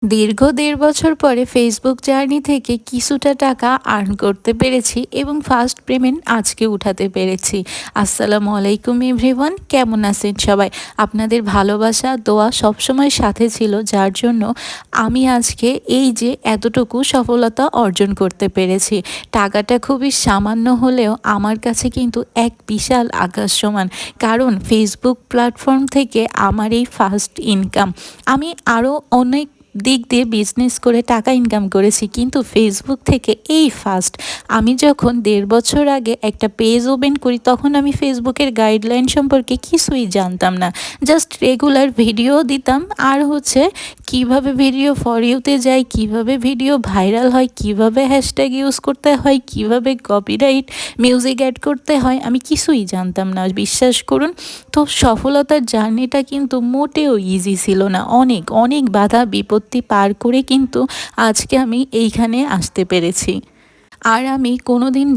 দীর্ঘ ১.৫ বছর পরে ফেসবুক জার্নি থেকে কিছুটা টাকা আর্ন করতে পেরেছি এবং ফার্স্ট পেমেন্ট আজকে উঠাতে পেরেছি। আসসালামু আলাইকুম এভরিওয়ান, কেমন আছেন সবাই? আপনাদের ভালোবাসা, দোয়া সবসময় সাথে ছিল, যার জন্য আমি আজকে এই যে এতটুকু সফলতা অর্জন করতে পেরেছি। টাকাটা খুবই সামান্য হলেও আমার কাছে কিন্তু এক বিশাল আকাশ সমান, কারণ ফেসবুক প্ল্যাটফর্ম থেকে আমার এই ফার্স্ট ইনকাম। আমি আরও অনেক দিক দিয়ে বিজনেস করে টাকা ইনকাম করেছি, কিন্তু ফেসবুক থেকে এই ফার্স্ট। আমি যখন ১.৫ বছর আগে একটা পেজ ওপেন করি, তখন আমি ফেসবুকের গাইডলাইন সম্পর্কে কিছুই জানতাম না। জাস্ট রেগুলার ভিডিও দিতাম, আর কিভাবে ভিডিও ফর ইউতে যায়, কিভাবে ভিডিও ভাইরাল হয়, কিভাবে হ্যাশট্যাগ ইউজ করতে হয়, কিভাবে কপিরাইট মিউজিক অ্যাড করতে হয়, আমি কিছুই জানতাম না, বিশ্বাস করুন। তো সফলতার জার্নিটা কিন্তু মোটেও ইজি ছিল না। অনেক অনেক বাধা বিপত্তি পার করে কিন্তু আজকে আমি এইখানে আসতে পেরেছি। আর আমি কোনোদিন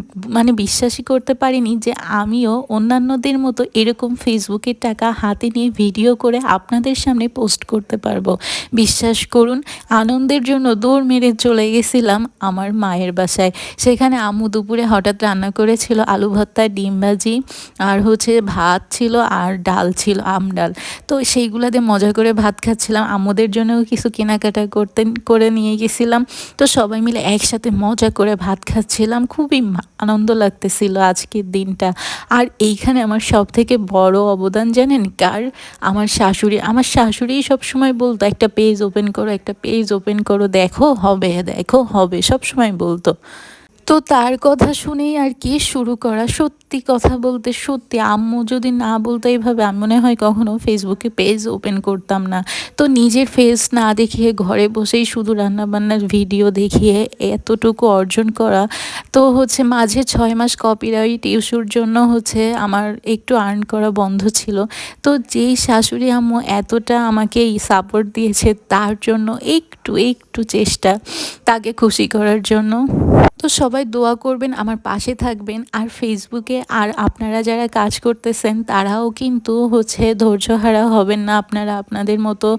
বিশ্বাসই করতে পারিনি যে আমিও অন্যান্যদের মতো এরকম ফেসবুকের টাকা হাতে নিয়ে ভিডিও করে আপনাদের সামনে পোস্ট করতে পারবো। বিশ্বাস করুন, আনন্দের জন্য দৌড় মেরে চলে গেছিলাম আমার মায়ের বাসায়। সেখানে আম্মু দুপুরে হঠাৎ রান্না করেছিল আলু ভর্তা, ডিম ভাজি, আর ভাত ছিল, আর ডাল ছিল, ডাল। তো সেইগুলা দিয়ে মজা করে ভাত খাচ্ছিলাম। আম্মুদের জন্যও কিছু কেনাকাটা করে নিয়ে গেছিলাম। তো সবাই মিলে একসাথে মজা করে ভাত খাচ্ছিলাম। খুবই আনন্দ লাগতেছিল আজকের দিনটা। আর এইখানে আমার সবথেকে বড় অবদান জানেন কার? আমার শাশুড়ি। আমার শাশুড়িই সবসময় বলতো, একটা পেজ ওপেন করো, একটা পেজ ওপেন করো, দেখো হবে, দেখো হবে, সবসময় বলতো। তো তার কথা শুনেই আর কি শুরু করা। সত্যি কথা বলতে, সত্যি আম্মু যদি না বলতো এইভাবে, আমি মনে হয় কখনো ফেসবুকে পেজ ওপেন করতাম না। তো নিজের ফেস না দেখিয়ে ঘরে বসেই শুধু রান্নাবান্নার ভিডিও দেখিয়ে এতটুকু অর্জন করা। তো মাঝে ৬ মাস কপিরাইট ইস্যুর জন্য আমার একটু আর্ন করা বন্ধ ছিল। তো যেই শাশুড়ি আম্মু এতটা আমাকে সাপোর্ট দিয়েছে, তার জন্য একটু একটু চেষ্টা তাকে খুশি করার জন্য। তো সবাই দোয়া করবেন, আমার পাশে থাকবেন। আর ফেসবুকে আর আপনারা যারা কাজ করতেছেন, তারাও কিন্তু ধৈর্যহারা হবেন না। আপনারা আপনাদের মতো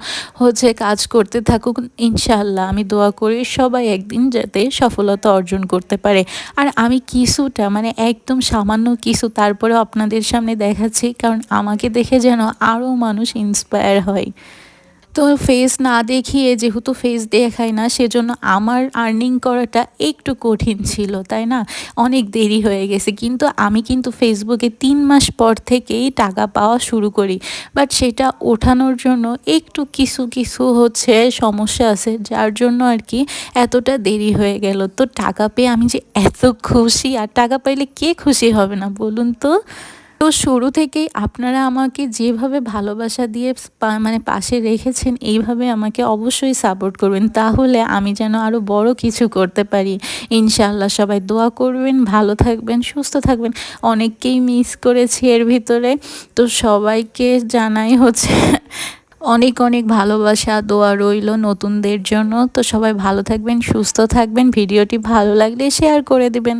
কাজ করতে থাকুন। ইনশাআল্লাহ আমি দোয়া করি সবাই একদিন যাতে সফলতা অর্জন করতে পারে। আর আমি কিছুটা একদম সামান্য কিছু তারপরেও আপনাদের সামনে দেখাচ্ছি, কারণ আমাকে দেখে যেন আরও মানুষ ইন্সপায়ার হয়। তো ফেস না দেখিয়ে, যেহেতু ফেস দেখায় না, সেজন্য আমার আর্নিং করাটা একটু কঠিন ছিল, তাই না? অনেক দেরি হয়ে গেছে। কিন্তু আমি ফেসবুকে ৩ মাস পর থেকেই টাকা পাওয়া শুরু করি। বাট সেটা ওঠানোর জন্য একটু কিছু সমস্যা আছে, যার জন্য আর কি এতটা দেরি হয়ে গেল। তো টাকা পেয়ে আমি যে এত খুশি, আর টাকা পাইলে কে খুশি হবে না বলুন তো? তো শুরু থেকেই আপনারা আমাকে যেভাবে ভালোবাসা দিয়ে পাশে রেখেছেন, এইভাবে আমাকে অবশ্যই সাপোর্ট করবেন, তাহলে আমি যেন আরও বড় কিছু করতে পারি। ইনশাআল্লাহ সবাই দোয়া করবেন, ভালো থাকবেন, সুস্থ থাকবেন। অনেককেই মিস করেছি এর ভিতরে। তো সবাইকে জানাই অনেক অনেক ভালোবাসা, দোয়া রইল নতুনদের জন্য। তো সবাই ভালো থাকবেন, সুস্থ থাকবেন। ভিডিওটি ভালো লাগলে শেয়ার করে দিবেন।